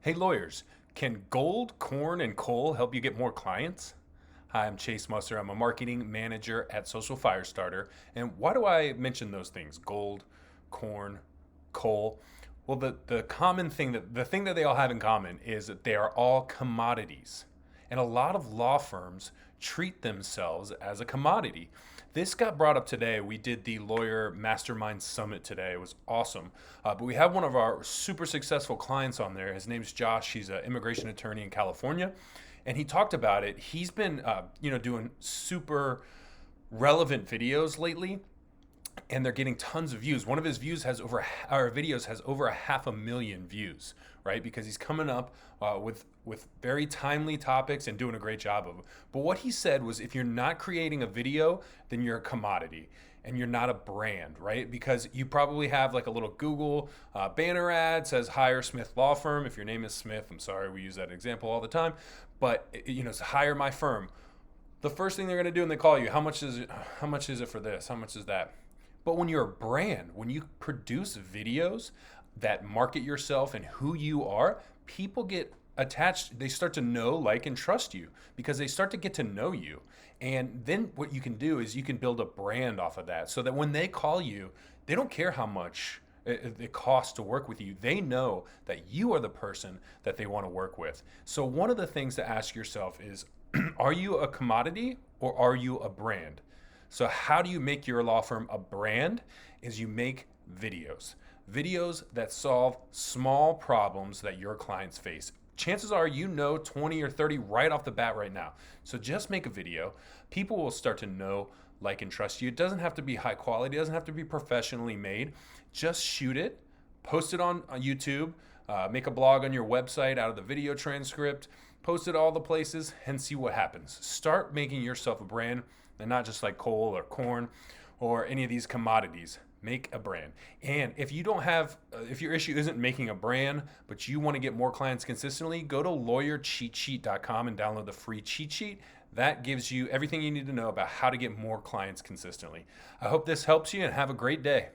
Hey lawyers, can gold, corn, and coal help you get more clients? Hi, I'm Chase Musser. I'm a marketing manager at Social Firestarter. And why do I mention those things? Gold, corn, coal. Well, the common thing the thing that they all have in common is that they are all commodities. And a lot of law firms treat themselves as a commodity. This got brought up today. We did the Lawyer Mastermind Summit today. It was awesome. But we have one of our super successful clients on there. His name's Josh. He's an immigration attorney in California. And he talked about it. He's been, doing super relevant videos lately, and they're getting tons of views. One of his our videos has over 500,000 views, right? Because he's coming up with very timely topics and doing a great job of it. But what he said was, if you're not creating a video, then you're a commodity and you're not a brand, right? Because you probably have like a little Google banner ad says hire Smith Law Firm. If your name is Smith, I'm sorry, we use that example all the time, but it's hire my firm. The first thing they're going to do when they call you, how much is it? How much is it for this? How much is that? But when you're a brand, when you produce videos that market yourself and who you are, people get attached. They start to know, like, and trust you because they start to get to know you. And then what you can do is you can build a brand off of that so that when they call you, they don't care how much it costs to work with you. They know that you are the person that they want to work with. So one of the things to ask yourself is, are you a commodity or are you a brand? So how do you make your law firm a brand? Is you make videos. Videos that solve small problems that your clients face. Chances are 20 or 30 right off the bat right now. So just make a video. People will start to know, like, and trust you. It doesn't have to be high quality. It doesn't have to be professionally made. Just shoot it, post it on YouTube, make a blog on your website out of the video transcript, post it all the places and see what happens. Start making yourself a brand and not just like coal or corn or any of these commodities. Make a brand. And if you don't have, if your issue isn't making a brand, but you want to get more clients consistently, go to lawyercheatsheet.com and download the free cheat sheet. That gives you everything you need to know about how to get more clients consistently. I hope this helps you and have a great day.